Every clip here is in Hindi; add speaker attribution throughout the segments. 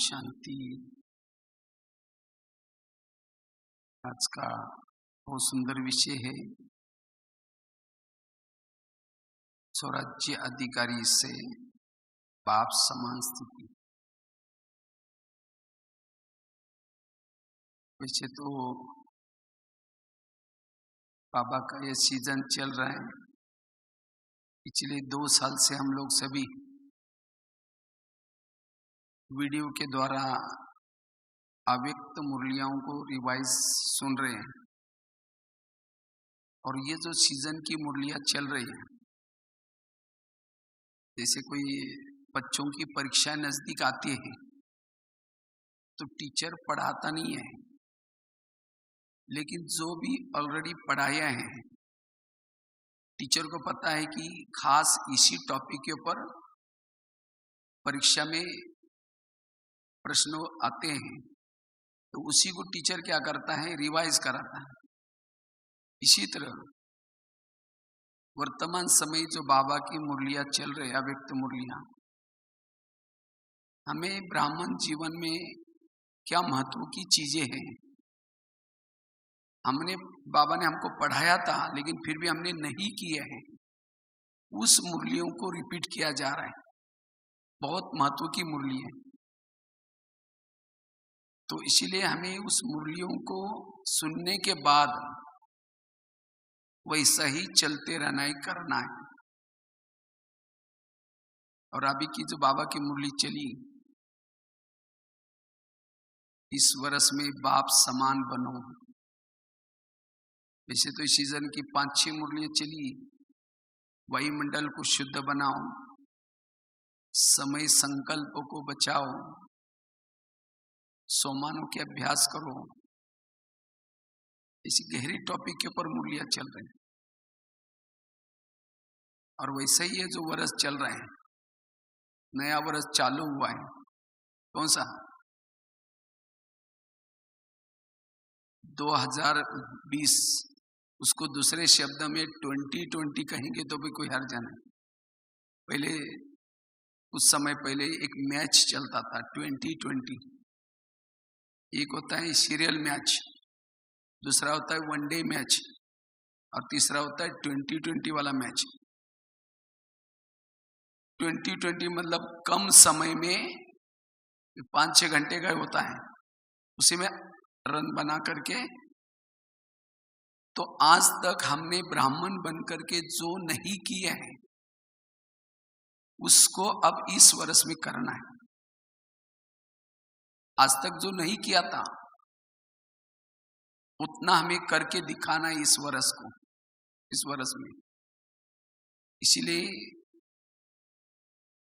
Speaker 1: शांति। आज का बहुत सुंदर विषय है, स्वराज्य अधिकारी से बाप समान स्थिति। वैसे तो बाबा का ये सीजन चल रहा है। पिछले 2 साल से हम लोग सभी वीडियो के द्वारा अव्यक्त मुरलियाओं को रिवाइज सुन रहे हैं, और ये जो सीजन की मुरलियाँ चल रही है, जैसे कोई बच्चों की परीक्षा नजदीक आती है तो टीचर पढ़ाता नहीं है, लेकिन जो भी ऑलरेडी पढ़ाया है टीचर को पता है कि खास इसी टॉपिक के ऊपर परीक्षा में प्रश्न आते हैं, तो उसी को टीचर क्या करता है, रिवाइज कराता है। इसी तरह वर्तमान समय जो बाबा की मुरलियाँ चल रही है, अव्यक्त मुरलियाँ, हमें ब्राह्मण जीवन में क्या महत्व की चीजें हैं, बाबा ने हमको पढ़ाया था लेकिन फिर भी हमने नहीं किया है, उस मुरलियों को रिपीट किया जा रहा है। बहुत महत्व की मुरली है, तो इसीलिए हमें उस मुरलियों को सुनने के बाद वैसा ही चलते रहना ही करना है। और अभी की जो बाबा की मुरली चली, इस वर्ष में बाप समान बनो। वैसे तो इस सीजन की 5-6 मुरलियाँ चली, वायुमंडल को शुद्ध बनाओ, समय संकल्प को बचाओ, सोमानों के अभ्यास करो, इसी गहरी टॉपिक के ऊपर मुरलियाँ चल रही हैं। और वैसे ही ये जो वर्ष चल रहे हैं, नया वर्ष चालू हुआ है, कौन सा 2020, उसको दूसरे शब्द में 2020 कहेंगे तो भी कोई हर्ज नहीं। पहले कुछ समय पहले एक मैच चलता था 2020, एक होता है सीरियल मैच, दूसरा होता है वनडे मैच, और तीसरा होता है 2020 वाला मैच। 2020 मतलब कम समय में 5-6 घंटे का होता है, उसी में रन बना करके। तो आज तक हमने ब्राह्मण बन करके जो नहीं किया है उसको अब इस वर्ष में करना है। आज तक जो नहीं किया था उतना हमें करके दिखाना है इस वर्ष को, इस वर्ष में। इसीलिए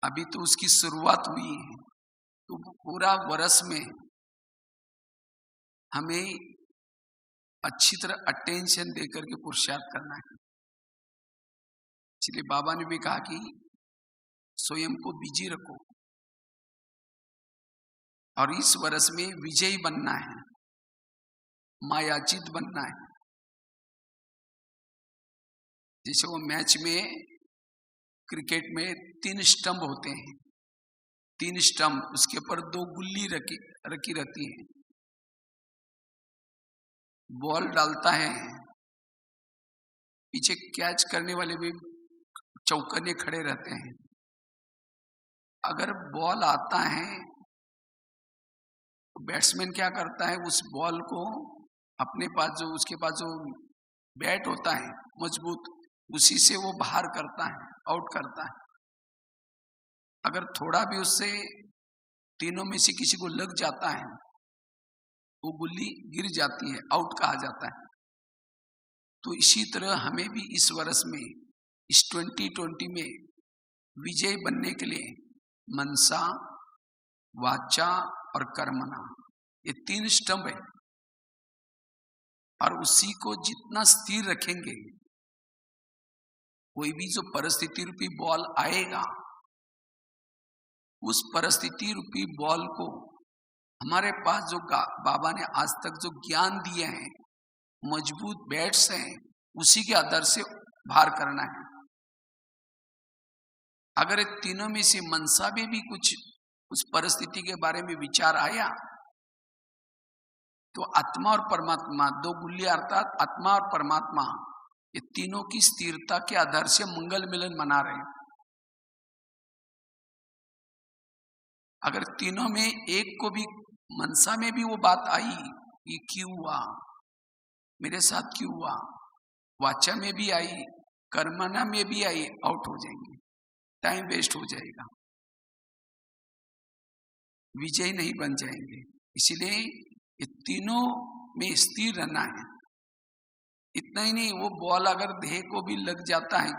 Speaker 1: अभी तो उसकी शुरुआत हुई है, तो पूरा वर्ष में हमें अच्छी तरह अटेंशन देकर के पुरुषार्थ करना है। इसलिए बाबा ने भी कहा कि स्वयं को बिजी रखो, और इस वर्ष में विजयी बनना है, मायाचित बनना है। जैसे वो मैच में, क्रिकेट में 3 स्टंप होते हैं, 3 स्टंप, उसके ऊपर 2 गुल्ली रखी रहती है। बॉल डालता है, पीछे कैच करने वाले भी चौकन्ने खड़े रहते हैं। अगर बॉल आता है तो बैट्समैन क्या करता है, उस बॉल को अपने पास उसके पास जो बैट होता है मजबूत, उसी से वो बाहर करता है, आउट करता है। अगर थोड़ा भी उससे तीनों में से किसी को लग जाता है, वो गुल्ली गिर जाती है, आउट कहा जाता है। तो इसी तरह हमें भी इस वर्ष में, इस 2020 में विजय बनने के लिए मनसा, वाचा और कर्मणा, ये 3 स्टंप है, और उसी को जितना स्थिर रखेंगे, कोई भी जो परिस्थिति रूपी बॉल आएगा, उस परिस्थिति रूपी बॉल को हमारे पास जो बाबा ने आज तक जो ज्ञान दिए हैं, मजबूत बैट्स हैं, उसी के आधार से बाहर करना है। अगर तीनों में से मनसा में भी कुछ उस परिस्थिति के बारे में विचार आया, तो आत्मा और परमात्मा, दो गुल्ली अर्थात आत्मा और परमात्मा, ये तीनों की स्थिरता के आधार से मंगल मिलन मना रहे हैं। अगर तीनों में एक को भी मनसा में भी वो बात आई, ये क्यों हुआ, मेरे साथ क्यों हुआ, वाचा में भी आई, कर्मना में भी आई, आउट हो जाएंगे, टाइम वेस्ट हो जाएगा, विजय नहीं बन जाएंगे। इसीलिए ये तीनों में स्थिर रहना है। इतना ही नहीं, वो बॉल अगर देह को भी लग जाता है,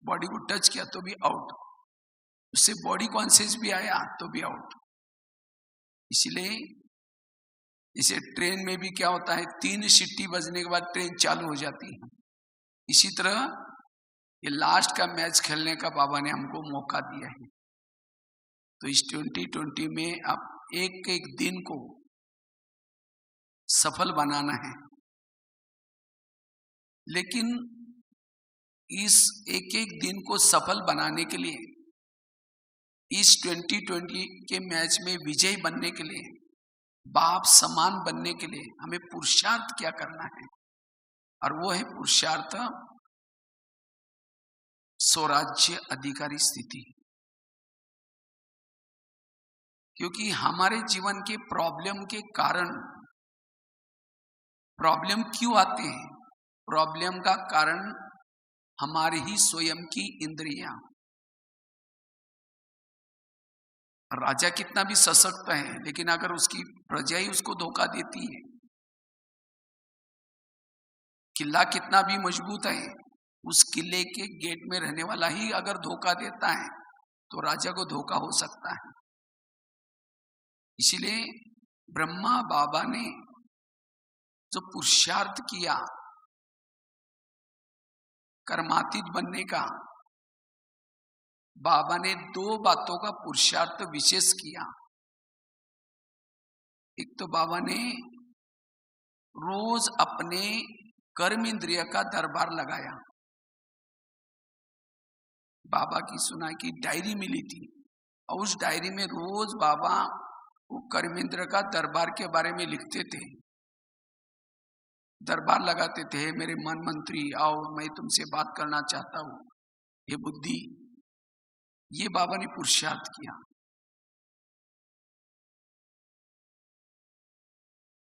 Speaker 1: बॉडी को टच किया तो भी आउट, उससे बॉडी कॉन्शियस भी आया तो भी आउट। इसलिए इसे ट्रेन में भी क्या होता है, 3 सीटी बजने के बाद ट्रेन चालू हो जाती है। इसी तरह ये लास्ट का मैच खेलने का बाबा ने हमको मौका दिया है। तो इस 2020 में आप एक एक दिन को सफल बनाना है। लेकिन इस एक एक दिन को सफल बनाने के लिए, इस 2020 के मैच में विजयी बनने के लिए, बाप समान बनने के लिए हमें पुरुषार्थ क्या करना है, और वो है पुरुषार्थ स्वराज्य अधिकारी स्थिति। क्योंकि हमारे जीवन के प्रॉब्लम के कारण, प्रॉब्लम क्यों आते हैं, प्रॉब्लम का कारण हमारी ही स्वयं की इंद्रियां। राजा कितना भी सशक्त है, लेकिन अगर उसकी प्रजा ही उसको धोखा देती है, किला कितना भी मजबूत है, उस किले के गेट में रहने वाला ही अगर धोखा देता है तो राजा को धोखा हो सकता है। इसीलिए ब्रह्मा बाबा ने जो पुरुषार्थ किया कर्मातीत बनने का, बाबा ने 2 बातों का पुरुषार्थ विशेष किया। एक तो बाबा ने रोज अपने कर्म इंद्रिय का दरबार लगाया। बाबा की सुना की डायरी मिली थी, और उस डायरी में रोज बाबा वो कर्मेंद्र का दरबार के बारे में लिखते थे, दरबार लगाते थे। मेरे मन मंत्री आओ, मैं तुमसे बात करना चाहता हूं, ये बुद्धि। ये बाबा ने पुरुषार्थ किया।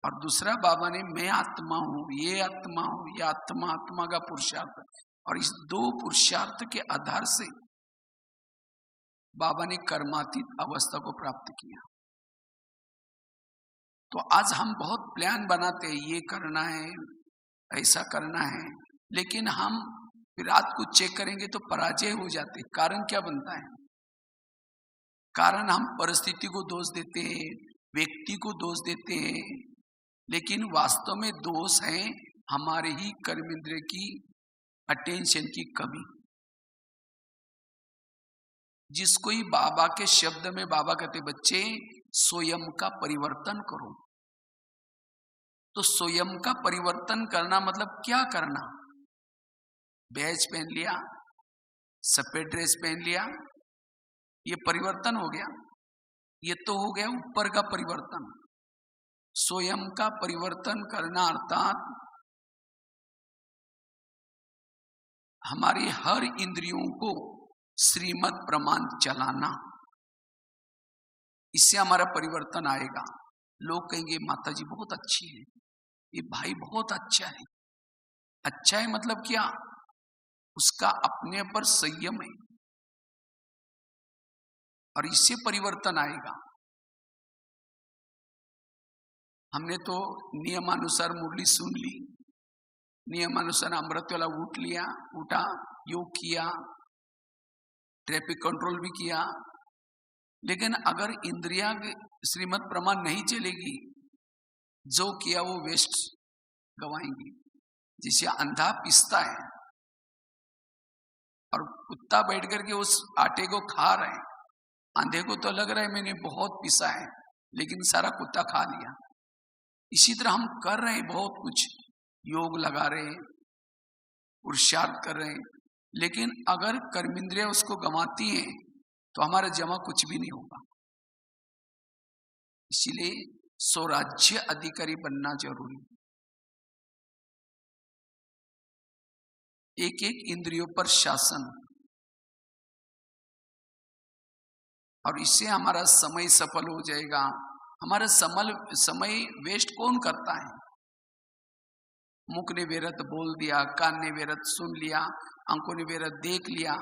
Speaker 1: और दूसरा बाबा ने मैं आत्मा हूं, ये आत्मा हूं, ये आत्मा, आत्मा का पुरुषार्थ। और इस 2 पुरुषार्थ के आधार से बाबा ने कर्मातीत अवस्था को प्राप्त किया। तो आज हम बहुत प्लान बनाते हैं, ये करना है, ऐसा करना है, लेकिन हम फिर रात को चेक करेंगे तो पराजय हो जाते। कारण क्या बनता है, कारण हम परिस्थिति को दोष देते हैं, व्यक्ति को दोष देते हैं, लेकिन वास्तव में दोष है हमारे ही कर्मेंद्रिय की अटेंशन की कमी। जिसको ही बाबा के शब्द में बाबा कहते, बच्चे स्वयं का परिवर्तन करो। तो स्वयं का परिवर्तन करना मतलब क्या करना, बैज पहन लिया, सफेद ड्रेस पहन लिया, ये परिवर्तन हो गया? ये तो हो गया ऊपर का परिवर्तन। स्वयं का परिवर्तन करना अर्थात हमारी हर इंद्रियों को श्रीमत प्रमाण चलाना, इससे हमारा परिवर्तन आएगा। लोग कहेंगे माताजी बहुत अच्छी है, ये भाई बहुत अच्छा है। अच्छा है मतलब क्या, उसका अपने पर संयम है, और इससे परिवर्तन आएगा। हमने तो नियमानुसार मुरली सुन ली, नियमानुसार अमृत वाला उठा, योग किया, ट्रैफिक कंट्रोल भी किया, लेकिन अगर इंद्रियां श्रीमत प्रमाण नहीं चलेगी, जो किया वो वेस्ट गवाएंगी। जिसे अंधा पिसता है और कुत्ता बैठ करके उस आटे को खा रहे हैं, अंधे को तो लग रहा है मैंने बहुत पिसा है, लेकिन सारा कुत्ता खा लिया। इसी तरह हम कर रहे हैं बहुत कुछ, योग लगा रहे हैं, पुरुषार्थ कर रहे हैं, लेकिन अगर कर्मेंद्रिय उसको गंवाती है तो हमारा जमा कुछ भी नहीं होगा। इसीलिए स्वराज्य अधिकारी बनना जरूरी। एक एक इंद्रियों पर शासन, और इससे हमारा समय सफल हो जाएगा। हमारा समय वेस्ट कौन करता है? मुख ने वेरत बोल दिया, कान ने वेरत सुन लिया, आंखों ने वेरत देख लिया।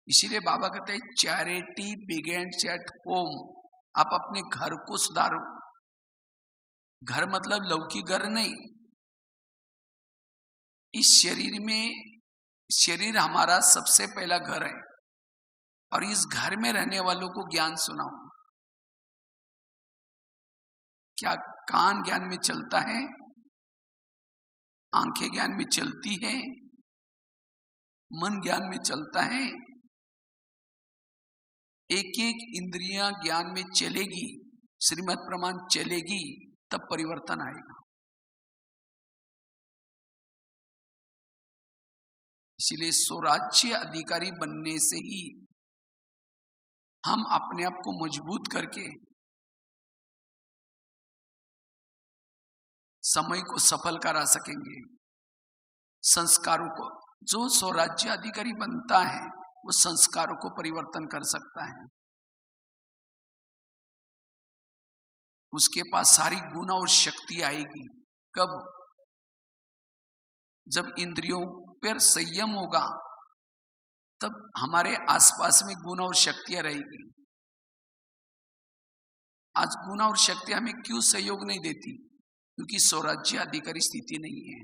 Speaker 1: इसीलिए बाबा कहते हैं चैरिटी बिगिंस एट होम। आप अपने घर को सुधारो। घर मतलब लौकिक घर नहीं। इस शरीर में, शरीर हमारा सबसे पहला घर है, और इस घर में रहने वालों को ज्ञान सुनाओ। क्या कान ज्ञान में चलता है? आंखें ज्ञान में चलती है? मन ज्ञान में चलता है? एक एक इंद्रियां ज्ञान में चलेगी, श्रीमत प्रमाण चलेगी, तब परिवर्तन आएगा। इसलिए स्वराज्य अधिकारी बनने से ही हम अपने आप को मजबूत करके समय को सफल करा सकेंगे। संस्कारों को, जो स्वराज्य अधिकारी बनता है वो संस्कारों को परिवर्तन कर सकता है। उसके पास सारी गुण और शक्ति आएगी। कब? जब इंद्रियों पर संयम होगा, तब हमारे आसपास में गुण और शक्तियां रहेगी। आज गुण और शक्तियां हमें क्यों सहयोग नहीं देती? क्योंकि स्वराज्य अधिकारी स्थिति नहीं है।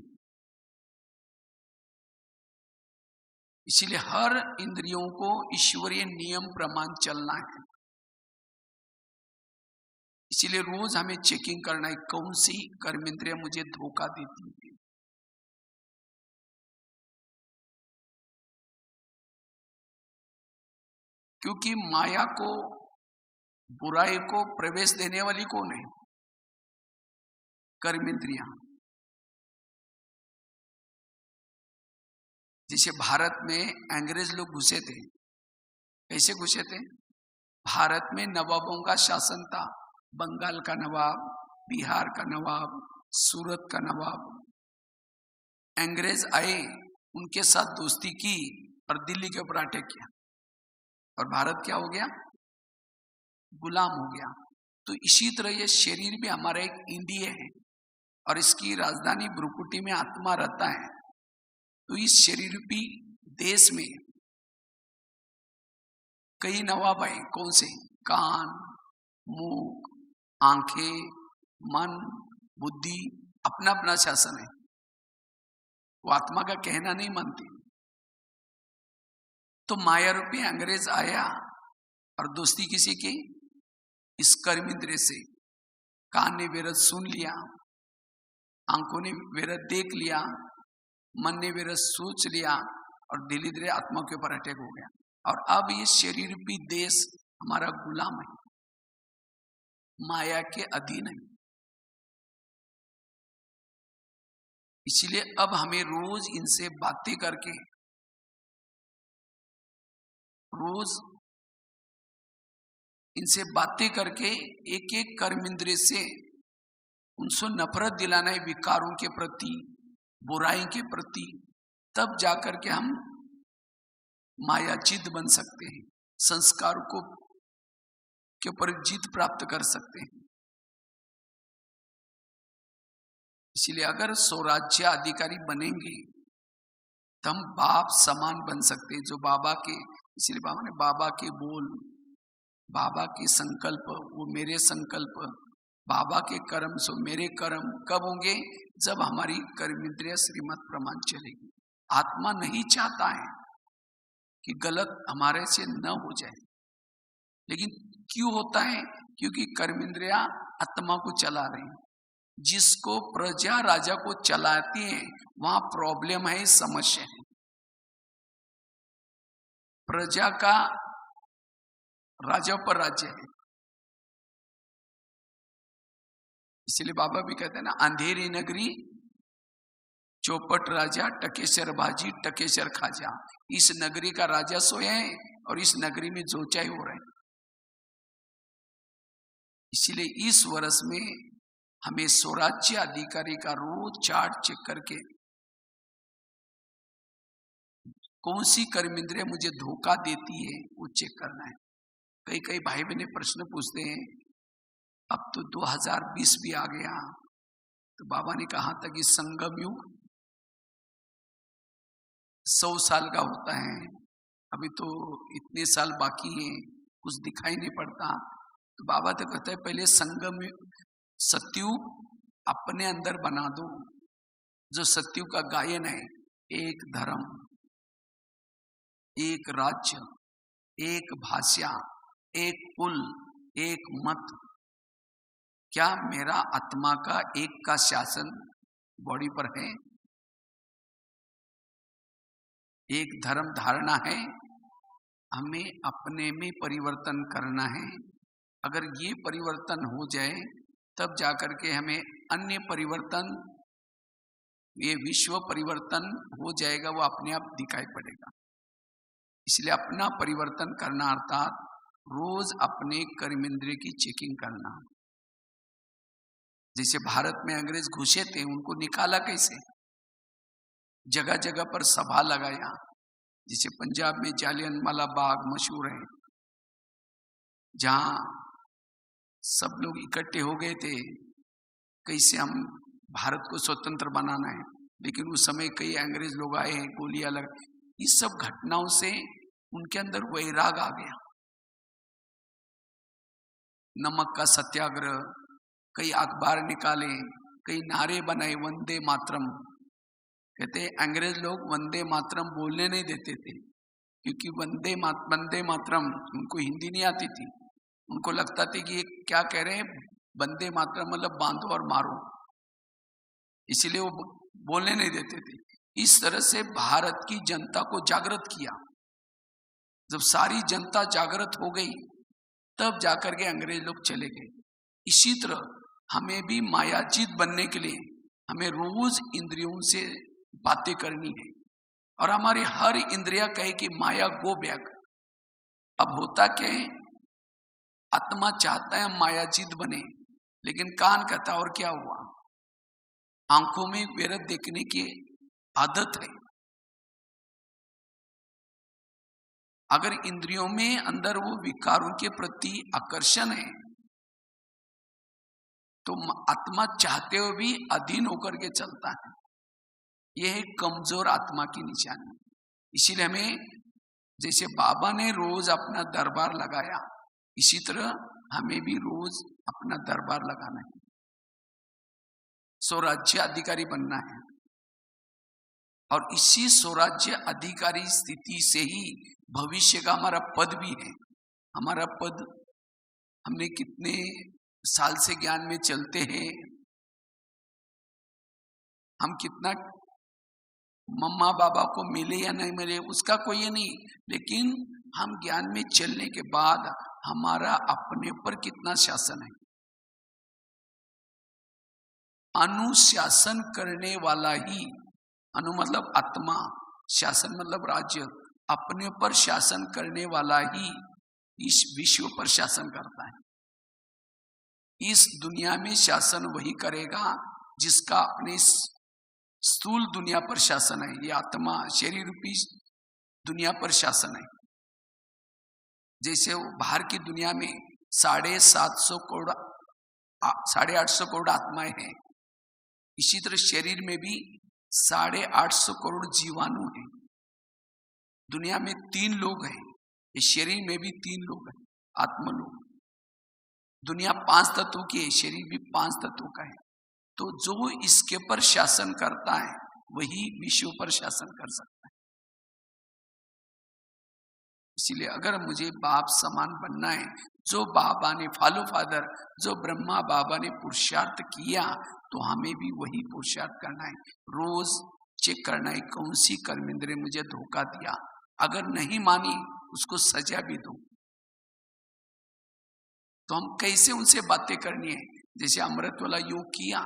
Speaker 1: इसीलिए हर इंद्रियों को ईश्वरीय नियम प्रमाण चलना है। इसीलिए रोज हमें चेकिंग करना है, कौन सी कर्मेंद्रियां मुझे धोखा देती है। क्योंकि माया को, बुराई को प्रवेश देने वाली कौन है? कर्मेंद्रियां। जैसे भारत में अंग्रेज लोग घुसे थे, कैसे घुसे थे? भारत में नवाबों का शासन था। बंगाल का नवाब, बिहार का नवाब, सूरत का नवाब। अंग्रेज आए, उनके साथ दोस्ती की और दिल्ली के ऊपर अटैक किया, और भारत क्या हो गया? गुलाम हो गया। तो इसी तरह ये शरीर भी हमारा एक इंद्रिय है, और इसकी राजधानी भ्रुकुटी में आत्मा रहता है। तो इस शरीर भी देश में कई नवाब आए। कौन से? कान, मुख, आंखें, मन, बुद्धि, अपना अपना शासन है। वो आत्मा का कहना नहीं मानती। तो माया रूपी अंग्रेज आया और दोस्ती किसी की? इस कर्मेंद्रिय से। कान ने वेरत सुन लिया, आंखों ने वेरत देख लिया, मन ने वेरत सोच लिया, और धीरे धीरे आत्मा के ऊपर अटैक हो गया। और अब ये शरीर भी देश हमारा गुलाम है, माया के अधीन है। इसलिए अब हमें रोज इनसे बातें करके, रोज इनसे बातें करके एक एक कर्मेंद्रिय से उनसे नफरत दिलाना है, विकारों के प्रति, बुराई के प्रति। तब जाकर के हम मायाचित बन सकते हैं, संस्कारों को के ऊपर जीत प्राप्त कर सकते हैं। इसलिए अगर स्वराज्य अधिकारी बनेंगे तो हम बाप समान बन सकते हैं, जो बाबा के, इसलिए बाबा ने बाबा के बोल, बाबा के संकल्प वो मेरे संकल्प, बाबा के कर्म सो मेरे कर्म कब होंगे? जब हमारी कर्मेंद्रिय श्रीमत प्रमाण चलेगी। आत्मा नहीं चाहता है कि गलत हमारे से न हो जाए, लेकिन क्यों होता है? क्योंकि कर्मेंद्रिया आत्मा को चला रही है। जिसको प्रजा राजा को चलाती है वहां प्रॉब्लम है, समस्या है। प्रजा का राजा पर राज्य है। इसलिए बाबा भी कहते हैं ना, अंधेरी नगरी चौपट राजा, टकेसर बाजी टकेसर खाजा। इस नगरी का राजा सोया है और इस नगरी में जोचाई हो रहे हैं। इसीलिए इस वर्ष में हमें स्वराज्य अधिकारी का रोज चार्ट चेक करके कौन सी कर्मेंद्रिय मुझे धोखा देती है वो चेक करना है। कई कई भाई बहने प्रश्न पूछते हैं, अब तो 2020 भी आ गया, तो बाबा ने कहा था कि संगम युग 100 साल का होता है, अभी तो इतने साल बाकी है, कुछ दिखाई नहीं पड़ता। तो बाबा तो कहता है पहले संगम सत्युग अपने अंदर बना दो। जो सत्युग का गायन है, एक धर्म, एक राज्य, एक भाषा, एक कुल, एक मत। क्या मेरा आत्मा का एक का शासन बॉडी पर है? एक धर्म धारणा है, हमें अपने में परिवर्तन करना है। अगर ये परिवर्तन हो जाए तब जाकर के हमें अन्य परिवर्तन, ये विश्व परिवर्तन हो जाएगा, वो अपने आप दिखाई पड़ेगा। इसलिए अपना परिवर्तन करना अर्थात रोज अपने कर्मेंद्रिय की चेकिंग करना। जैसे भारत में अंग्रेज घुसे थे, उनको निकाला कैसे? जगह जगह पर सभा लगाया। जैसे पंजाब में जालियनवाला बाग मशहूर है, जहां सब लोग इकट्ठे हो गए थे, कैसे हम भारत को स्वतंत्र बनाना है। लेकिन उस समय कई अंग्रेज लोग आए, गोलियां लग, इस सब घटनाओं से उनके अंदर वैराग आ गया। नमक का सत्याग्रह, कई अखबार निकाले, कई नारे बनाए, वंदे मातरम। कहते अंग्रेज लोग वंदे मातरम बोलने नहीं देते थे, क्योंकि वंदे मातरम उनको हिंदी नहीं आती थी। उनको लगता था कि ये क्या कह रहे हैं, वंदे मातरम मतलब बांधो और मारो, इसीलिए वो बोलने नहीं देते थे। इस तरह से भारत की जनता को जागृत किया। जब सारी जनता जागृत हो गई तब जाकर के अंग्रेज लोग चले गए। इसी तरह हमें भी मायाजीत बनने के लिए हमें रोज इंद्रियों से बातें करनी है, और हमारी हर इंद्रिया कहे कि माया गो बैक। अब होता क्या है, आत्मा चाहता है हम मायाजीत बने, लेकिन कान कहता और क्या हुआ? आंखों में व्यर्थ देखने की आदत है। अगर इंद्रियों में अंदर वो विकारों के प्रति आकर्षण है तो आत्मा चाहते हुए भी अधीन होकर के चलता है। यह है कमजोर आत्मा की निशानी। इसीलिए हमें, जैसे बाबा ने रोज अपना दरबार लगाया, इसी तरह हमें भी रोज अपना दरबार लगाना है, स्वराज्य अधिकारी बनना है। और इसी स्वराज्य अधिकारी स्थिति से ही भविष्य का हमारा पद भी है। हमारा पद, हमने कितने साल से ज्ञान में चलते हैं, हम कितना मम्मा बाबा को मिले या नहीं मिले उसका कोई नहीं, लेकिन हम ज्ञान में चलने के बाद हमारा अपने पर कितना शासन है। अनुशासन करने वाला ही, अनु मतलब आत्मा, शासन मतलब राज्य, अपने पर शासन करने वाला ही इस विश्व पर शासन करता है। इस दुनिया में शासन वही करेगा जिसका अपने स्थूल दुनिया पर शासन है। ये आत्मा शरीर रूपी दुनिया पर शासन है। जैसे वो बाहर की दुनिया में 750 करोड़ 850 करोड़ आत्माएं हैं, इसी तरह शरीर में भी 850 करोड़ जीवाणु हैं। दुनिया में 3 लोग हैं, इस शरीर में भी 3 लोग हैं, आत्मलोग। दुनिया 5 तत्वों की है, शरीर भी 5 तत्वों का है। तो जो इसके पर शासन करता है वही विश्व पर शासन कर सकता है। इसीलिए अगर मुझे बाप समान बनना है, जो बाबा ने फॉलो फादर, जो ब्रह्मा बाबा ने पुरुषार्थ किया, तो हमें भी वही पुरुषार्थ करना है। रोज चेक करना है कौन सी कर्मेंद्रिय मुझे धोखा दिया, अगर नहीं मानी उसको सजा भी दो। तो हम कैसे उनसे बातें करनी है? जैसे अमृत वाला योग किया,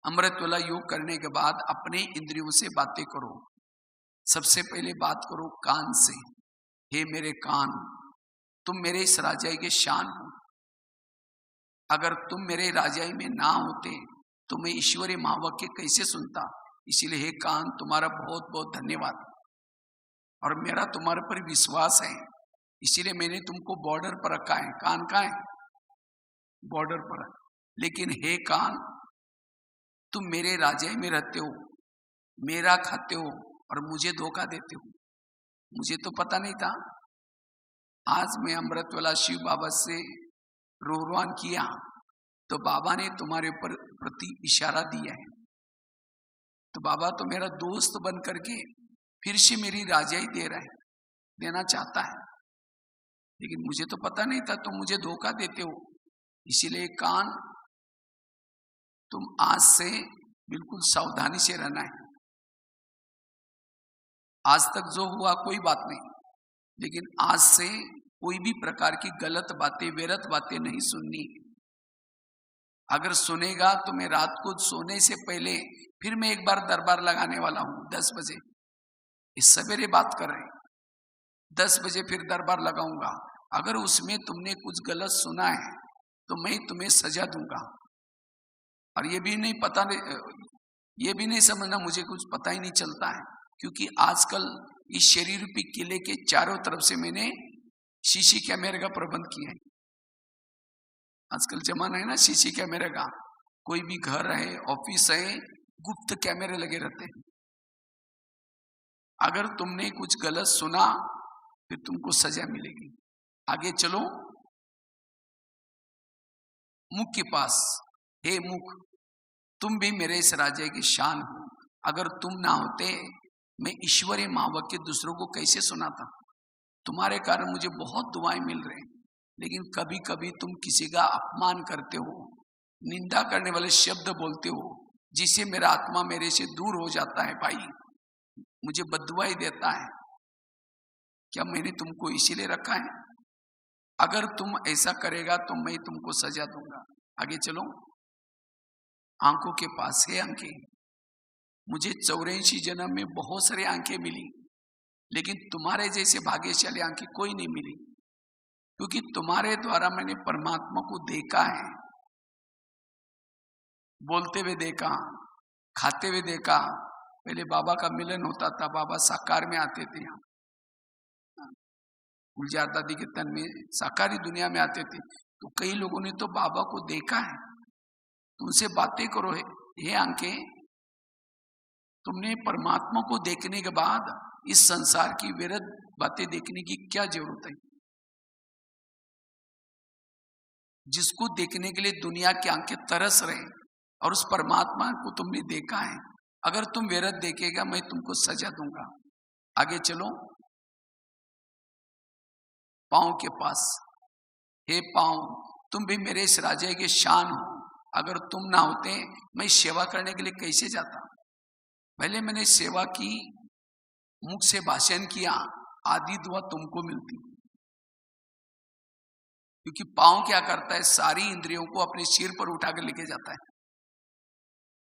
Speaker 1: अमृत वाला योग करने के बाद अपने इंद्रियों से बातें करो। सबसे पहले बात करो कान से, हे मेरे कान, तुम मेरे इस राजा के शान हो। अगर तुम मेरे राजाई में ना होते तो मैं ईश्वरीय महावाक्य कैसे सुनता। इसीलिए हे कान, तुम्हारा बहुत बहुत धन्यवाद, और मेरा तुम्हारे पर विश्वास है, इसीलिए मैंने तुमको बॉर्डर पर रखा है। कान कहाँ है? बॉर्डर पर। लेकिन हे कान, तुम मेरे राजाई में रहते हो, मेरा खाते हो और मुझे धोखा देते हो। मुझे तो पता नहीं था। आज मैं अमृतवाला शिव बाबा से रोहरान किया तो बाबा ने तुम्हारे ऊपर प्रति इशारा दिया है। तो बाबा तो मेरा दोस्त बन करके फिर से मेरी राजाई दे रहा है, देना चाहता है, लेकिन मुझे तो पता नहीं था, तुम मुझे धोखा देते हो। इसीलिए कान, तुम आज से बिल्कुल सावधानी से रहना है। आज तक जो हुआ कोई बात नहीं, लेकिन आज से कोई भी प्रकार की गलत बातें, व्यर्थ बातें नहीं सुननी। अगर सुनेगा तो मैं रात को सोने से पहले फिर मैं एक बार दरबार लगाने वाला हूं 10 बजे। इस सवेरे बात कर रहे हैं, 10 बजे फिर दरबार लगाऊंगा। अगर उसमें तुमने कुछ गलत सुना है तो मैं तुम्हें सजा दूंगा। और ये भी नहीं समझना मुझे कुछ पता ही नहीं चलता है, क्योंकि आजकल इस शरीर रूपी किले के चारों तरफ से मैंने सीसी कैमरे का प्रबंध किया है। आजकल जमाना है ना सीसी कैमरे का, कोई भी घर है, ऑफिस है, गुप्त कैमरे लगे रहते हैं। अगर तुमने कुछ गलत सुना फिर तुमको सजा मिलेगी। आगे चलो मुख के पास। हे मुख, तुम भी मेरे इस राज्य की शान हो। अगर तुम ना होते मैं ईश्वरीय महावाक्य दूसरों को कैसे सुनाता। तुम्हारे कारण मुझे बहुत दुआएं मिल रहे हैं, लेकिन कभी कभी तुम किसी का अपमान करते हो, निंदा करने वाले शब्द बोलते हो, जिससे मेरा आत्मा मेरे से दूर हो जाता है। भाई मुझे बददुआई देता है। क्या मैंने तुमको इसीलिए रखा है? अगर तुम ऐसा करेगा तो मैं तुमको सजा दूंगा। आगे चलो। आंखों के पास है आंखें। मुझे 84 जन्म में बहुत सारी आंखें मिली, लेकिन तुम्हारे जैसे भाग्यशाली आंखें कोई नहीं मिली, क्योंकि तुम्हारे द्वारा मैंने परमात्मा को देखा है, बोलते हुए देखा, खाते हुए देखा। पहले बाबा का मिलन होता था, बाबा साकार में आते थे, यहाँ गुलजार दादी के तन में साकारी दुनिया में आते थे। तो कई लोगों ने तो बाबा को देखा है। तुमसे बातें करो, हे आंखें, तुमने परमात्मा को देखने के बाद इस संसार की व्यर्थ बातें देखने की क्या जरूरत है? जिसको देखने के लिए दुनिया की आंखें तरस रहे, और उस परमात्मा को तुमने देखा है। अगर तुम व्यर्थ देखेगा मैं तुमको सजा दूंगा। आगे चलो। पांव के पास। हे पांव, तुम भी मेरे इस राज्य के शान हो। अगर तुम ना होते मैं सेवा करने के लिए कैसे जाता। पहले मैंने सेवा की, मुख से भाषण किया, आधी दुआ तुमको मिलती। क्योंकि पांव क्या करता है, सारी इंद्रियों को अपने सिर पर उठा कर लेके जाता है।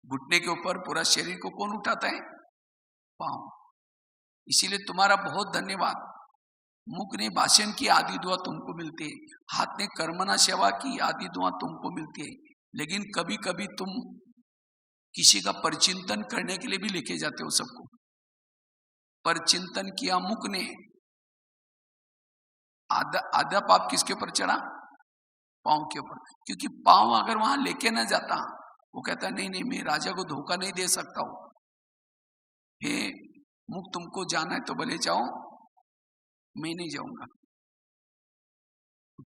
Speaker 1: घुटने के ऊपर पूरा शरीर को कौन उठाता है? पांव। इसीलिए तुम्हारा बहुत धन्यवाद। मुख ने भाषण की, आधी दुआ तुमको मिलती है। हाथ ने कर्मना सेवा की, आधी दुआ तुमको मिलती है। लेकिन कभी कभी तुम किसी का परचिंतन करने के लिए भी लेके जाते हो सबको। परचिंतन किया मुख ने, आधा पाप किसके ऊपर चढ़ा? पांव के ऊपर। क्योंकि पांव अगर वहां लेके ना जाता, वो कहता नहीं नहीं मैं राजा को धोखा नहीं दे सकता हूं। हे मुख, तुमको जाना है तो भले जाओ, मैं नहीं जाऊंगा।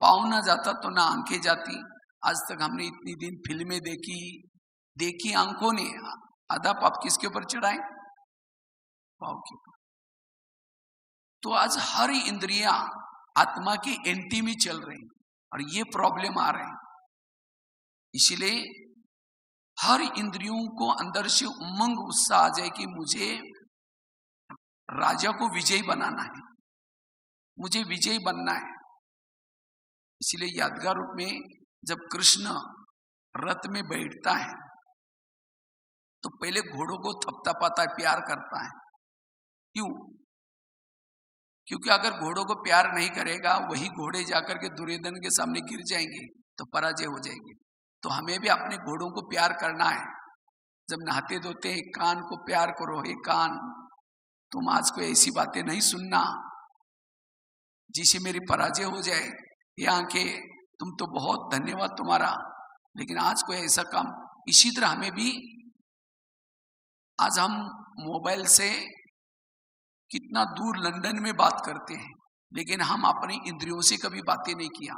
Speaker 1: पांव ना जाता तो ना आंखें जाती। आज तक हमने इतनी दिन फिल्में देखी आंखों ने, आधा पाप किसके ऊपर चढ़ाए? पांव के ऊपर। तो आज हर इंद्रिया आत्मा के एंटी में चल रही, और ये प्रॉब्लम आ रहे हैं। इसीलिए हर इंद्रियों को अंदर से उमंग उत्साह आ जाए कि मुझे राजा को विजयी बनाना है, मुझे विजयी बनना है। इसलिए यादगार रूप में जब कृष्ण रथ में बैठता है तो पहले घोड़ों को थपथपाता है, प्यार करता है। क्यों? क्योंकि अगर घोड़ों को प्यार नहीं करेगा, वही घोड़े जाकर के दुर्योधन के सामने गिर जाएंगे, तो पराजय हो जाएगी। तो हमें भी अपने घोड़ों को प्यार करना है। जब नहाते धोते हैं, कान को प्यार करो, हे कान तुम आज को ऐसी बातें नहीं सुनना जिसे मेरी पराजय हो जाए। ये आंखें तुम तो बहुत धन्यवाद तुम्हारा, लेकिन आज कोई ऐसा काम। इसी तरह हमें भी, आज हम मोबाइल से कितना दूर लंदन में बात करते हैं, लेकिन हम अपनी इंद्रियों से कभी बातें नहीं किया।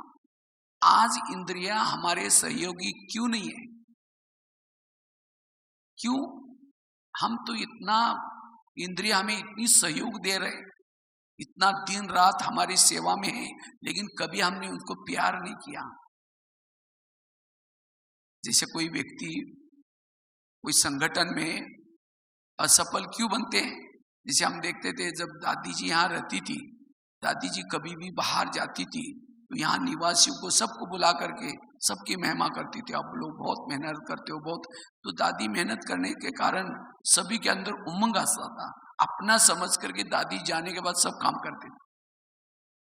Speaker 1: आज इंद्रियां हमारे सहयोगी क्यों नहीं है? क्यों? हम तो इतना, इंद्रिया हमें इतनी सहयोग दे रहे, इतना दिन रात हमारी सेवा में है, लेकिन कभी हमने उनको प्यार नहीं किया। जैसे कोई व्यक्ति कोई संगठन में असफल क्यों बनते हैं? जैसे हम देखते थे जब दादी जी यहाँ रहती थी, दादी जी कभी भी बाहर जाती थी तो यहाँ निवासियों को सबको बुला करके सबकी महिमा करती थी, आप लोग बहुत मेहनत करते हो बहुत। तो दादी मेहनत करने के कारण सभी के अंदर उमंग आता था, अपना समझ करके दादी जाने के बाद सब काम करते थे।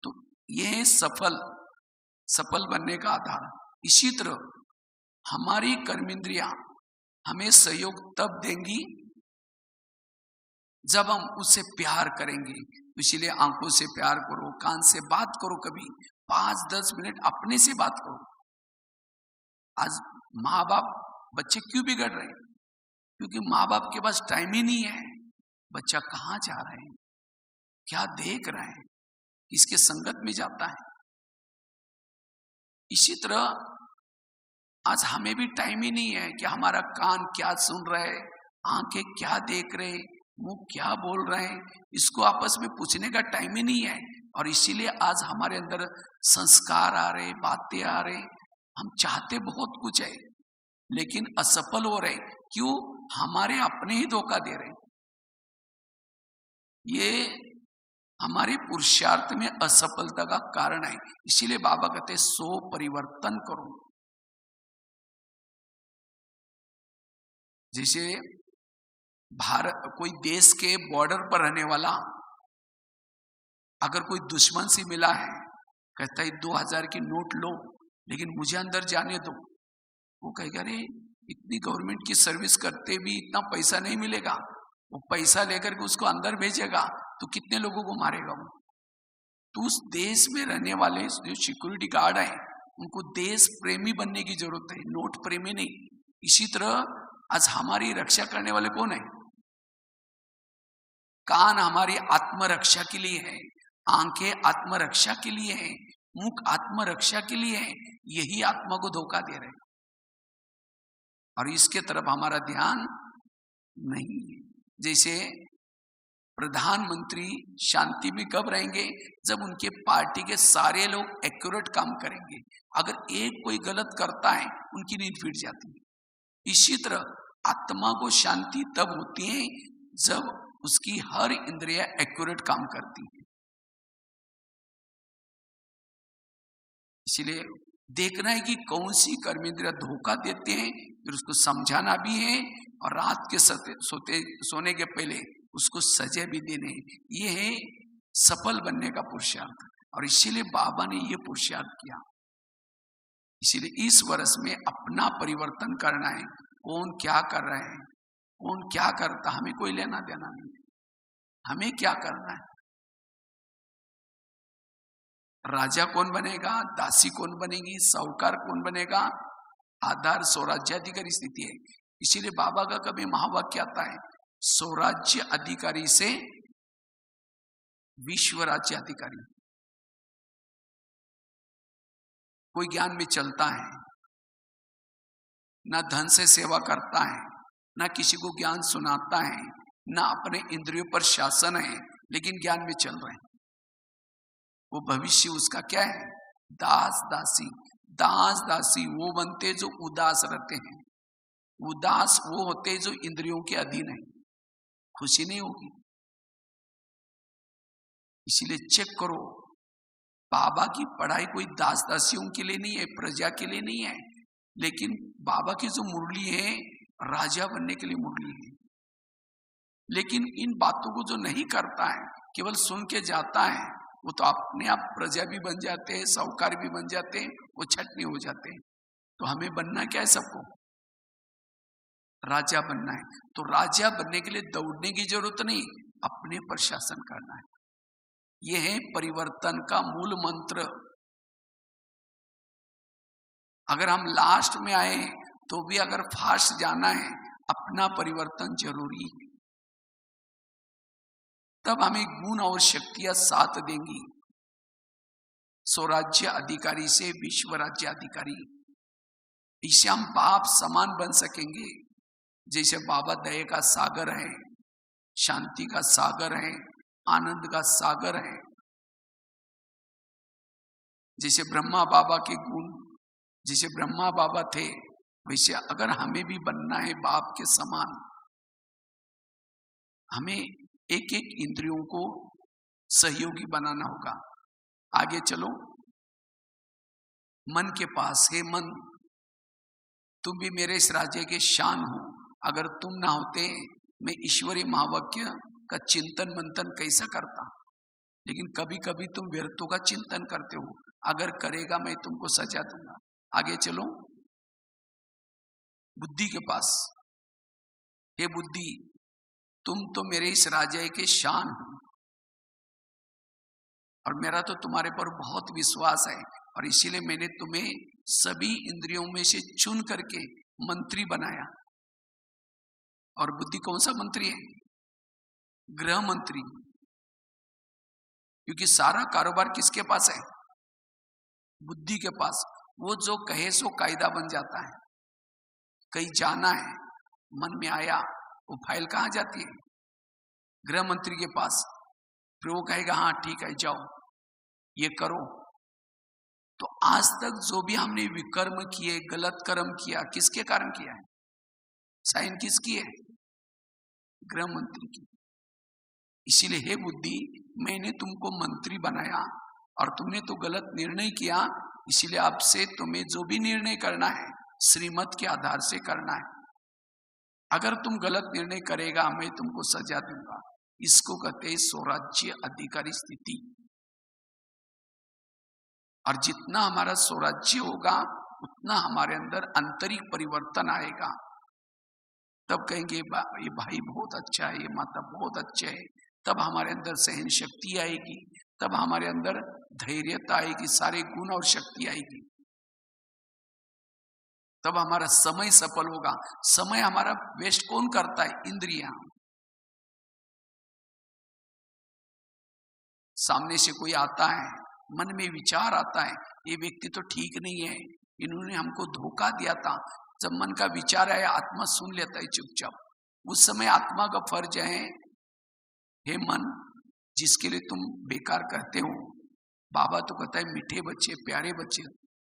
Speaker 1: तो ये सफल बनने का आधार। इसी तरह हमारी कर्मेंद्रियां हमें सहयोग तब देंगी जब हम उससे प्यार करेंगे। इसीलिए आंखों से प्यार करो, कान से बात करो, कभी 5-10 मिनट अपने से बात करो। आज माँ बाप, बच्चे क्यों बिगड़ रहे हैं? क्योंकि माँ बाप के पास टाइम ही नहीं है। बच्चा कहाँ जा रहे हैं, क्या देख रहे हैं, किसके संगत में जाता है। इसी तरह आज हमें भी टाइम ही नहीं है कि हमारा कान क्या सुन रहे, आंखें क्या देख रहे, मुंह क्या बोल रहे हैं, इसको आपस में पूछने का टाइम ही नहीं है। और इसीलिए आज हमारे अंदर संस्कार आ रहे, बातें आ रहे, हम चाहते बहुत कुछ है लेकिन असफल हो रहे। क्यों? हमारे अपने ही धोखा दे रहे। ये हमारे पुरुषार्थ में असफलता का कारण है। इसीलिए बाबा कहते सो परिवर्तन करो। जैसे भारत, कोई देश के बॉर्डर पर रहने वाला अगर कोई दुश्मन से मिला है, कहता है 2000 की नोट लो लेकिन मुझे अंदर जाने दो। वो कहेगा अरे इतनी गवर्नमेंट की सर्विस करते भी इतना पैसा नहीं मिलेगा। वो पैसा लेकर के उसको अंदर भेजेगा तो कितने लोगों को मारेगा वो। तो उस देश में रहने वाले जो सिक्योरिटी गार्ड हैं उनको देश प्रेमी बनने की जरूरत है, नोट प्रेमी नहीं। इसी तरह आज हमारी रक्षा करने वाले कौन है? कान हमारी आत्मरक्षा के लिए है, आंखें आत्मरक्षा के लिए है, मुख आत्मरक्षा के लिए है। यही आत्मा को धोखा दे रहे और इसके तरफ हमारा ध्यान नहीं है। जैसे प्रधानमंत्री शांति में कब रहेंगे? जब उनके पार्टी के सारे लोग एक्यूरेट काम करेंगे। अगर एक कोई गलत करता है उनकी नींद फिट जाती है। इसी तरह आत्मा को शांति तब होती है जब उसकी हर इंद्रिया एक्यूरेट काम करती है। इसलिए देखना है कि कौन सी कर्मेंद्रिया धोखा देते हैं, फिर उसको समझाना भी है और रात के सोने के पहले उसको सजा भी देने। ये है सफल बनने का पुरुषार्थ। और इसीलिए बाबा ने ये पुरुषार्थ किया। इसीलिए इस वर्ष में अपना परिवर्तन करना है। कौन क्या कर रहे हैं, कौन क्या करता, हमें कोई लेना देना नहीं है। हमें क्या करना है? राजा कौन बनेगा, दासी कौन बनेगी, साहूकार कौन बनेगा, आधार स्वराज्याधिकारी स्थिति है। इसीलिए बाबा का कभी महावाक्य आता है, स्वराज्य अधिकारी से विश्व राज्य अधिकारी। कोई ज्ञान में चलता है, ना धन से सेवा करता है, ना किसी को ज्ञान सुनाता है, ना अपने इंद्रियों पर शासन है, लेकिन ज्ञान में चल रहे हैं। वो भविष्य उसका क्या है? दास दासी। दास दासी वो बनते जो उदास रहते हैं। उदास वो होते जो इंद्रियों के अधीन है, खुशी नहीं होगी। इसीलिए चेक करो, बाबा की पढ़ाई कोई दास दासियों के लिए नहीं है, प्रजा के लिए नहीं है, लेकिन बाबा की जो मुरली है राजा बनने के लिए मुरली है। लेकिन इन बातों को जो नहीं करता है, केवल सुन के जाता है, वो तो अपने आप प्रजा भी बन जाते हैं, साहूकार भी बन जाते हैं वो छटनी हो जाते हैं। तो हमें बनना क्या है? सबको राजा बनना है। तो राजा बनने के लिए दौड़ने की जरूरत नहीं, अपने पर शासन करना है। यह है परिवर्तन का मूल मंत्र। अगर हम लास्ट में आए तो भी अगर फास्ट जाना है, अपना परिवर्तन जरूरी है। तब हमें गुण और शक्तियां साथ देंगी। स्वराज्य अधिकारी से विश्व राज्य अधिकारी, इससे हम बाप समान बन सकेंगे। जैसे बाबा दया का सागर है, शांति का सागर है, आनंद का सागर है। जैसे ब्रह्मा बाबा के गुण, जैसे ब्रह्मा बाबा थे, वैसे अगर हमें भी बनना है बाप के समान, हमें एक एक इंद्रियों को सहयोगी बनाना होगा। आगे चलो। मन के पास है, मन तुम भी मेरे इस राज्य के शान हो। अगर तुम ना होते मैं ईश्वरीय महावाक्य का चिंतन मंथन कैसा करता। लेकिन कभी कभी तुम व्यर्थों का चिंतन करते हो, अगर करेगा मैं तुमको सजा दूंगा। आगे चलो। बुद्धि के पास, हे बुद्धि तुम तो मेरे इस राज्य के शान हो, और मेरा तो तुम्हारे पर बहुत विश्वास है, और इसीलिए मैंने तुम्हें सभी इंद्रियों में से चुन करके मंत्री बनाया। और बुद्धि कौन सा मंत्री है? गृह मंत्री। क्योंकि सारा कारोबार किसके पास है? बुद्धि के पास। वो जो कहे सो कायदा बन जाता है। कहीं जाना है, मन में आया, वो फाइल कहाँ जाती है? गृह मंत्री के पास। फिर वो कहेगा हाँ ठीक है जाओ ये करो। तो आज तक जो भी हमने विकर्म किए, गलत कर्म किया, किसके कारण किया है? साइन किसकी है? गृह मंत्री की। इसीलिए हे बुद्धि मैंने तुमको मंत्री बनाया, और तुमने तो गलत निर्णय किया। इसीलिए अब से तुम्हें जो भी निर्णय करना है श्रीमत के आधार से करना है। अगर तुम गलत निर्णय करेगा मैं तुमको सजा दूंगा। इसको कहते हैं स्वराज्य अधिकारी स्थिति। और जितना हमारा स्वराज्य होगा उतना हमारे अंदर आंतरिक परिवर्तन आएगा। तब कहेंगे ये भाई बहुत अच्छा है, ये माता बहुत अच्छा है। तब हमारे अंदर सहन शक्ति आएगी, तब हमारे अंदर धैर्यता आएगी, सारे गुण और शक्ति आएगी। तब हमारा समय सफल होगा। समय हमारा वेस्ट कौन करता है? इंद्रियां। सामने से कोई आता है, मन में विचार आता है ये व्यक्ति तो ठीक नहीं है, इन्होंने हमको धोखा दिया था। जब मन का विचार आया आत्मा सुन लेता है चुपचाप। उस समय आत्मा का फर्ज है, हे मन जिसके लिए तुम बेकार कहते हो, बाबा तो कहता है मीठे बच्चे, प्यारे बच्चे,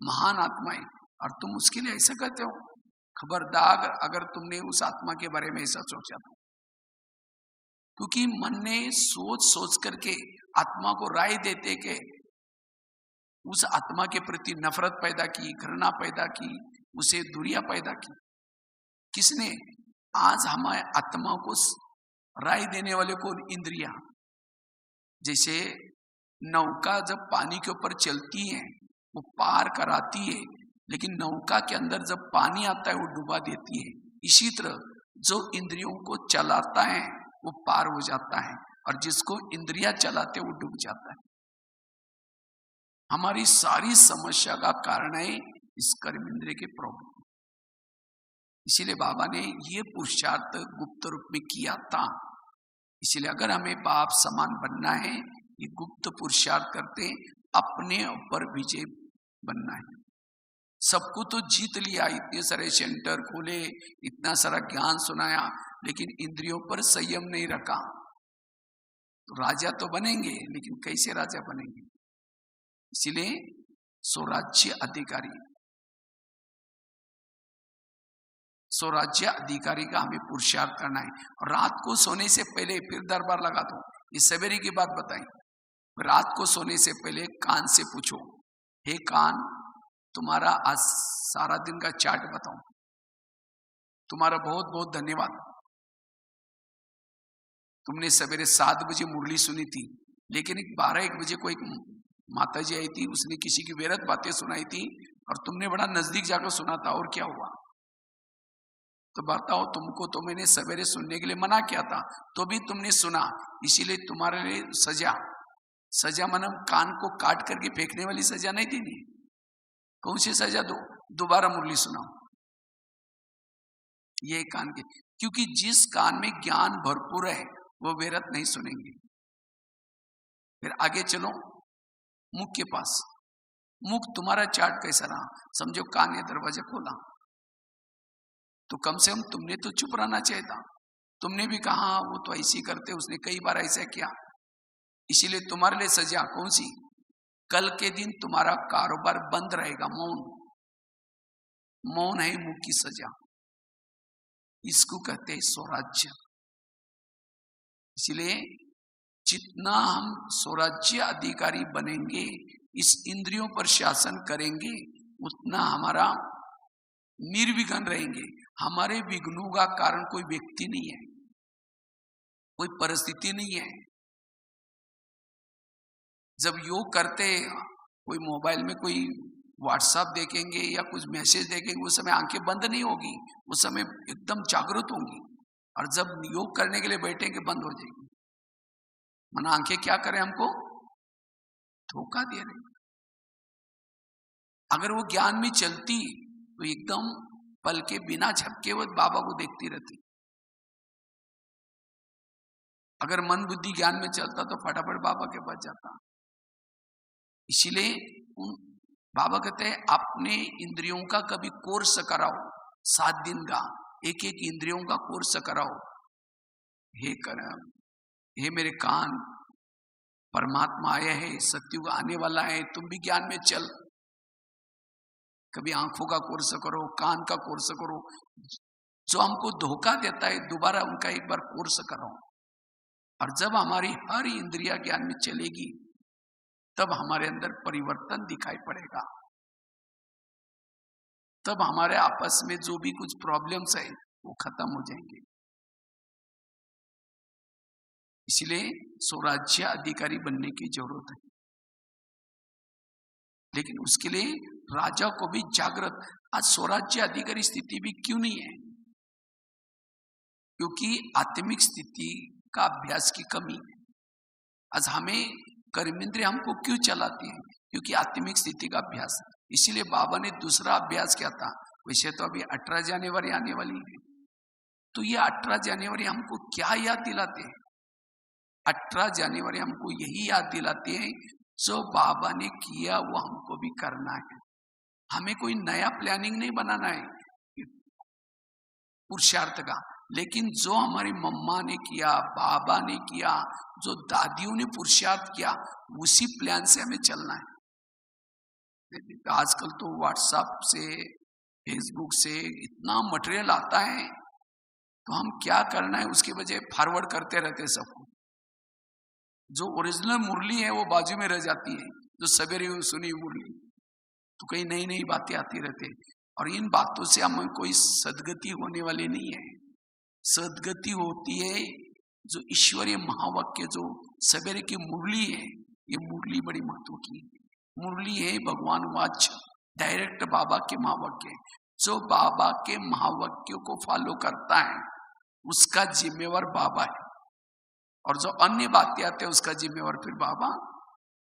Speaker 1: महान आत्मा है, और तुम उसके लिए ऐसा कहते हो। खबरदार अगर तुमने उस आत्मा के बारे में ऐसा सोचा तो। क्योंकि मन ने सोच सोच करके आत्मा को राय देते के उस आत्मा के प्रति नफरत पैदा की, घृणा पैदा की, उसे दूरियां पैदा की। किसने? आज हमारे आत्मा को राय देने वाले को इंद्रियां। जैसे नौका जब पानी के ऊपर चलती है वो पार कराती है, लेकिन नौका के अंदर जब पानी आता है वो डुबा देती है। इसी तरह जो इंद्रियों को चलाता है वो पार हो जाता है, और जिसको इंद्रियां चलाते वो डूब जाता है। हमारी सारी समस्या का कारण है इस कर्म इंद्रिय के प्रॉब्लम। इसीलिए बाबा ने ये पुरुषार्थ गुप्त रूप में किया था। इसीलिए अगर हमें बाप समान बनना है, ये गुप्त पुरुषार्थ करते अपने ऊपर विजय बनना है। सबको तो जीत लिया, इतने सारे सेंटर खोले, इतना सारा ज्ञान सुनाया, लेकिन इंद्रियों पर संयम नहीं रखा। तो राजा तो बनेंगे, लेकिन कैसे राजा बनेंगे? इसीलिए स्वराज्य अधिकारी, स्वराज्य अधिकारी का हमें पुरुषार्थ करना है। और रात को सोने से पहले फिर दरबार लगा दो, ये सवेरे की बात बताई। रात को सोने से पहले कान से पूछो, हे कान तुम्हारा आज सारा दिन का चार्ट बताओ, तुम्हारा बहुत बहुत धन्यवाद। तुमने सवेरे 7 बजे मुरली सुनी थी, लेकिन 12-1 बजे को एक माता जी आई थी, उसने किसी की व्यर्थ बातें सुनाई थी, और तुमने बड़ा नजदीक जाकर सुना था, और क्या हुआ? तो बताओ, तुमको तो मैंने सवेरे सुनने के लिए मना किया था, तो भी तुमने सुना, इसीलिए तुम्हारे लिए सजा। सजा माने कान को काट करके फेंकने वाली सजा नहीं देनी। कौन सी सजा दो? दोबारा मुरली सुनाओ। ये कान के, क्योंकि जिस कान में ज्ञान भरपूर है वो व्यर्थ नहीं सुनेंगे। फिर आगे चलो मुख के पास। मुख तुम्हारा चार्ट कैसा रहा? समझो कान ने दरवाजा खोला, तो कम से कम तुमने तो चुप रहना चाहिए था। तुमने भी कहा वो तो ऐसी करते, उसने कई बार ऐसा किया, इसीलिए तुम्हारे लिए सजा कौन सी? कल के दिन तुम्हारा कारोबार बंद रहेगा। मौन, मौन है मुख की सजा। इसको कहते हैं स्वराज्य। इसलिए जितना हम स्वराज्य अधिकारी बनेंगे, इस इंद्रियों पर शासन करेंगे, उतना हमारा निर्विघ्न रहेंगे। हमारे विघ्नों का कारण कोई व्यक्ति नहीं है, कोई परिस्थिति नहीं है। जब योग करते, कोई मोबाइल में कोई व्हाट्सएप देखेंगे या कुछ मैसेज देखेंगे, उस समय आंखें बंद नहीं होगी, उस समय एकदम जागृत होंगी। और जब योग करने के लिए बैठेंगे बंद हो जाएगी। माना आंखें क्या करें? हमको धोखा दे रही। अगर वो ज्ञान में चलती तो एकदम पल के बिना झपके वो बाबा को देखती रहती। अगर मन बुद्धि ज्ञान में चलता तो फटाफट बाबा के पास जाता। इसीलिए बाबा कहते हैं अपने इंद्रियों का कभी कोर्स कराओ, 7 दिन का एक एक इंद्रियों का कोर्स कराओ। हे मेरे कान, परमात्मा आया है, सत्युग आने वाला है, तुम भी ज्ञान में चल। कभी आंखों का कोर्स करो, कान का कोर्स करो। जो हमको धोखा देता है दोबारा उनका एक बार कोर्स करो। और जब हमारी हर इंद्रिया ज्ञान में चलेगी तब हमारे अंदर परिवर्तन दिखाई पड़ेगा। तब हमारे आपस में जो भी कुछ प्रॉब्लम्स है वो खत्म हो जाएंगे। इसलिए स्वराज्य अधिकारी बनने की जरूरत है। लेकिन उसके लिए राजा को भी जागृत। आज स्वराज्य अधिकारी स्थिति भी क्यों नहीं है? क्योंकि आत्मिक स्थिति का अभ्यास की कमी है। आज हमें कर्मेंद्रिय हमको क्यों चलाती है? क्योंकि आत्मिक स्थिति का अभ्यास। इसीलिए बाबा ने दूसरा अभ्यास किया था। वैसे तो अभी 18 जनवरी आने वाली है, तो ये 18 जनवरी हमको क्या याद दिलाते हैं? 18 जनवरी हमको यही याद दिलाते हैं जो बाबा ने किया वो हमको भी करना है। हमें कोई नया प्लानिंग नहीं बनाना है पुरुषार्थ का, लेकिन जो हमारी मम्मा ने किया, बाबा ने किया, जो दादियों ने पुरुषार्थ किया, उसी प्लान से हमें चलना है। आजकल तो व्हाट्सएप से, फेसबुक से इतना मटेरियल आता है, तो हम क्या करना है उसके बजाय फॉरवर्ड करते रहते सबको। जो ओरिजिनल मुरली है वो बाजू में रह जाती है, जो सवेरे सुनी मुरली, तो कई नई नई बातें आती रहती है। और इन बातों से हमें कोई सदगति होने वाली नहीं है। सदगति होती है जो ईश्वरीय महावाक्य, जो सवेरे की मुरली है। ये मुरली बड़ी महत्व की मुरली है। भगवान वाच डायरेक्ट बाबा के महावाक्य। जो बाबा के महावाक्यों को फॉलो करता है उसका जिम्मेवार बाबा है, और जो अन्य बातें आते हैं उसका जिम्मेवार फिर बाबा।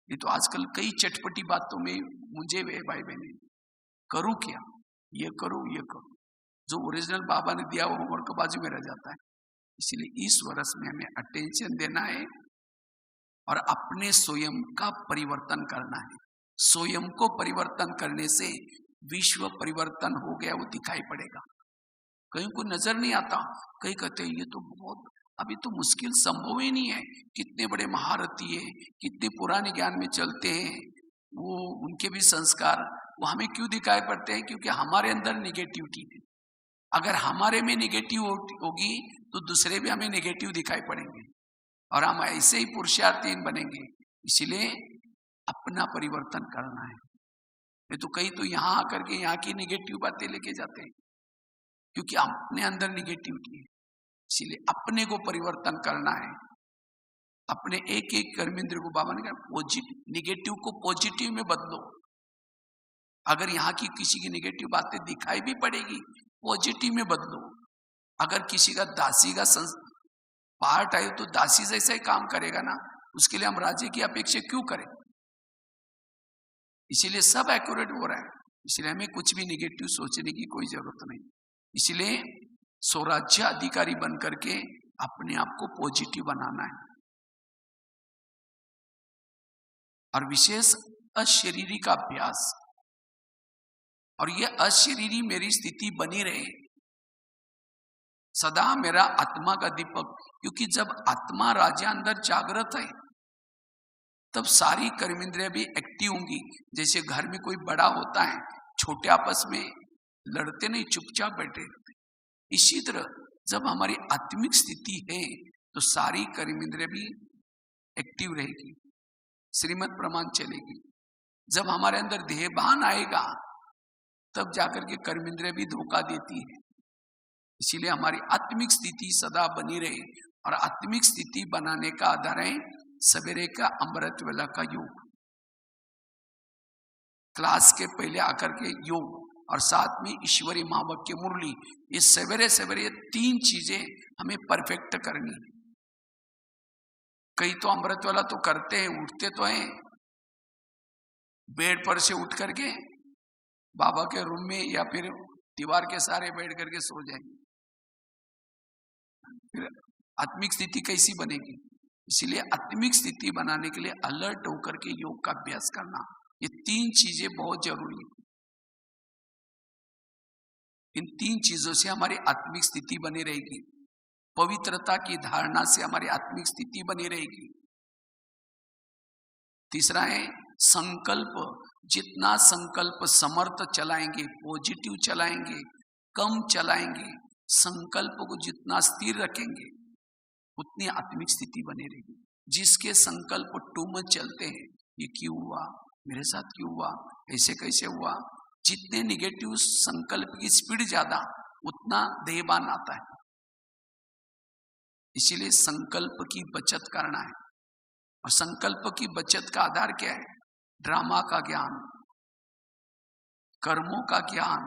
Speaker 1: ये तो आजकल कई चटपटी बातों में मुझे वे भाई बहने करूं क्या, ये करूं ये करूं, जो ओरिजिनल बाबा ने दिया वो होमवर्क के बाजू में रह जाता है। इसलिए इस वर्ष में हमें अटेंशन देना है और अपने स्वयं का परिवर्तन करना है। स्वयं को परिवर्तन करने से विश्व परिवर्तन हो गया वो दिखाई पड़ेगा। कहीं को नजर नहीं आता, कहीं कहते ये तो बहुत अभी तो मुश्किल, संभव ही नहीं है। कितने बड़े महारथी है, कितने पुराने ज्ञान में चलते हैं, वो उनके भी संस्कार वो हमें क्यों दिखाई पड़ते हैं? क्योंकि हमारे अंदर निगेटिविटी है। अगर हमारे में निगेटिव होगी तो दूसरे भी हमें निगेटिव दिखाई पड़ेंगे और हम ऐसे ही पुरुषार्थहीन बनेंगे। इसीलिए अपना परिवर्तन करना है। नहीं तो कई तो यहाँ आकर के यहाँ की निगेटिव बातें लेके जाते हैं, क्योंकि अपने अंदर निगेटिविटी है। इसीलिए अपने को परिवर्तन करना है। अपने एक एक कर्मेंद्र को बाबा ने कहा निगेटिव को पॉजिटिव में बदलो। अगर यहाँ की किसी की निगेटिव बातें दिखाई भी पड़ेगी, पॉजिटिव में बदलो। अगर किसी का दासी का पार्ट है तो दासी जैसा ही काम करेगा ना, उसके लिए हम राजे की अपेक्षा क्यों करें? इसीलिए सब एक्यूरेट हो रहा है, इसलिए हमें कुछ भी निगेटिव सोचने की कोई जरूरत नहीं। इसलिए स्वराज्य अधिकारी बन करके अपने आप को पॉजिटिव बनाना है। और विशेष अशरीरी का अभ्यास, और यह अशरीरी मेरी स्थिति बनी रहे सदा, मेरा आत्मा का दीपक। क्योंकि जब आत्मा राजा अंदर जागृत है तब सारी कर्मेंद्रियां भी एक्टिव होंगी। जैसे घर में कोई बड़ा होता है, छोटे आपस में लड़ते नहीं, चुपचाप बैठे रहते। इसी तरह जब हमारी आत्मिक स्थिति है तो सारी कर्मेंद्रियां भी एक्टिव रहेगी, श्रीमत प्रमाण चलेगी। जब हमारे अंदर देहभान आएगा तब जाकर के कर्मेंद्रियां भी धोखा देती है। इसीलिए हमारी आत्मिक स्थिति सदा बनी रहे, और आत्मिक स्थिति बनाने का आधार है सवेरे का अमृत वेला का योग, क्लास के पहले आकर के योग, और साथ में ईश्वरी महावाक्य मुरली। ये सवेरे सवेरे 3 चीजें हमें परफेक्ट करनी है। कई तो अमृत वेला तो करते हैं, उठते तो हैं, बेड पर से उठ करके बाबा के रूम में या फिर दीवार के सहारे बैठ करके सो जाएंगे। फिर आत्मिक स्थिति कैसी बनेगी? इसीलिए आत्मिक स्थिति बनाने के लिए अलर्ट होकर के योग का अभ्यास करना, ये 3 चीजें बहुत जरूरी है। इन 3 चीजों से हमारी आत्मिक स्थिति बनी रहेगी। पवित्रता की धारणा से हमारी आत्मिक स्थिति बनी रहेगी। तीसरा है संकल्प। जितना संकल्प समर्थ चलाएंगे, पॉजिटिव चलाएंगे, कम चलाएंगे, संकल्प को जितना स्थिर रखेंगे उतनी आत्मिक स्थिति बनी रहेगी। जिसके संकल्प टू मच चलते हैं, ये क्यों हुआ, मेरे साथ क्यों हुआ, ऐसे कैसे हुआ, जितने निगेटिव संकल्प की स्पीड ज्यादा उतना देहभान आता है। इसीलिए संकल्प की बचत करना है। और संकल्प की बचत का आधार क्या है? ड्रामा का ज्ञान, कर्मों का ज्ञान।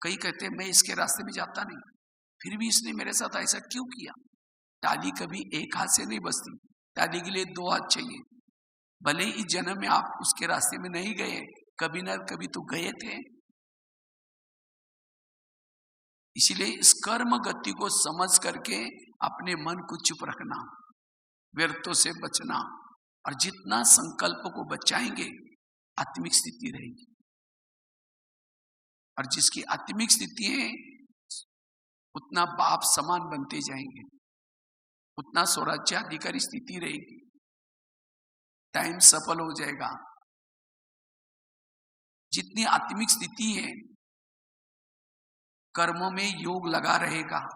Speaker 1: कई कहते हैं मैं इसके रास्ते में जाता नहीं, फिर भी इसने मेरे साथ ऐसा क्यों किया। ताली कभी एक हाथ से नहीं बजती, ताली के लिए 2 हाथ चाहिए। भले ही जन्म में आप उसके रास्ते में नहीं गए, कभी ना कभी तो गए थे। इसीलिए इस कर्म गति को समझ करके अपने मन को चुप रखना, व्यर्थों से बचना, और जितना संकल्प को बचाएंगे आत्मिक स्थिति रहेगी। और जिसकी आत्मिक स्थिति है उतना बाप समान बनते जाएंगे, उतना स्वराज्य अधिकारी स्थिति रहेगी, टाइम सफल हो जाएगा। जितनी आत्मिक स्थिति है कर्मों में योग लगा रहेगा,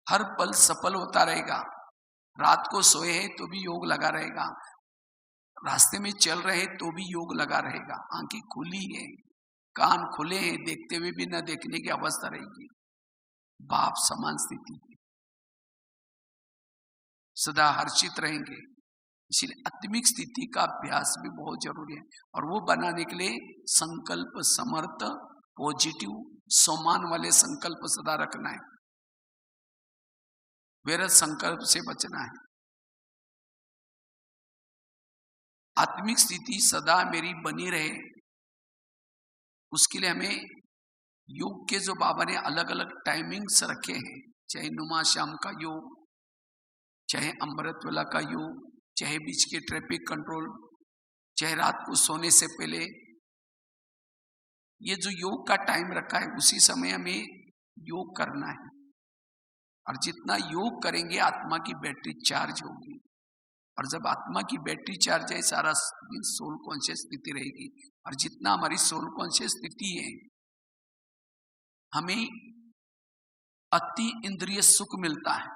Speaker 1: हर पल सफल होता रहेगा। रात को सोए हैं तो भी योग लगा रहेगा, रास्ते में चल रहे तो भी योग लगा रहेगा। आंखें खुली है, कान खुले हैं, देखते हुए भी न देखने की अवस्था रहेगी। बाप समान स्थिति है, सदा हर्षित रहेंगे। इसलिए आत्मिक स्थिति का अभ्यास भी बहुत जरूरी है, और वो बनाने के लिए संकल्प समर्थ, पॉजिटिव, सम्मान वाले संकल्प सदा रखना है। व्यर्थ संकल्प से बचना है। आत्मिक स्थिति सदा मेरी बनी रहे, उसके लिए हमें योग के जो बाबा ने अलग अलग टाइमिंग्स रखे हैं, चाहे नुमा शाम का योग, चाहे अमृत वेला का योग, चाहे बीच के ट्रैफिक कंट्रोल, चाहे रात को सोने से पहले, ये जो योग का टाइम रखा है उसी समय हमें योग करना है। और जितना योग करेंगे आत्मा की बैटरी चार्ज होगी, और जब आत्मा की बैटरी चार्ज है सारा दिन सोल कॉन्शियस स्थिति रहेगी। और जितना हमारी सोल कॉन्शियस स्थिति है, हमें अति इंद्रिय सुख मिलता है।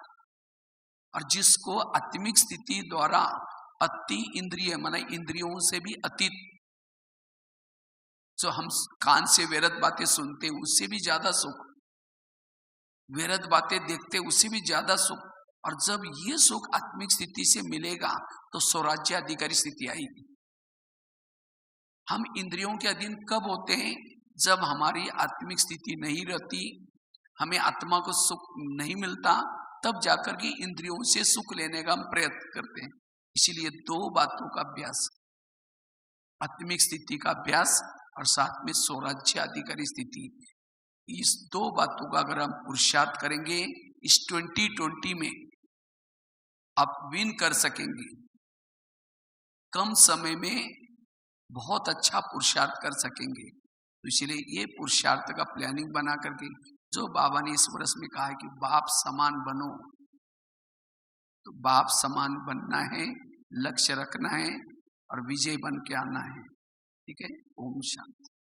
Speaker 1: और जिसको आत्मिक स्थिति द्वारा अति इंद्रिय माने इंद्रियों से भी अतीत, जो हम कान से व्यर्थ बातें सुनते उससे भी ज्यादा सुख, व्यर्थ बातें देखते उससे भी ज्यादा सुख, और जब ये सुख आत्मिक स्थिति से मिलेगा तो स्वराज्य अधिकारी स्थिति आएगी। हम इंद्रियों के अधीन कब होते हैं? जब हमारी आत्मिक स्थिति नहीं रहती, हमें आत्मा को सुख नहीं मिलता, तब जाकर के इंद्रियों से सुख लेने का हम प्रयत्न करते हैं। इसीलिए दो बातों का अभ्यास, आत्मिक स्थिति का अभ्यास और साथ में स्वराज्याधिकारी स्थिति, इस दो बातों का अगर हम पुरुषार्थ करेंगे, इस 2020 में आप विन कर सकेंगे। कम समय में बहुत अच्छा पुरुषार्थ कर सकेंगे। तो इसलिए ये पुरुषार्थ का प्लानिंग बना करके, जो बाबा ने इस वर्ष में कहा है कि बाप समान बनो, तो बाप समान बनना है, लक्ष्य रखना है और विजय बन के आना है। ठीक है। ओम शांति।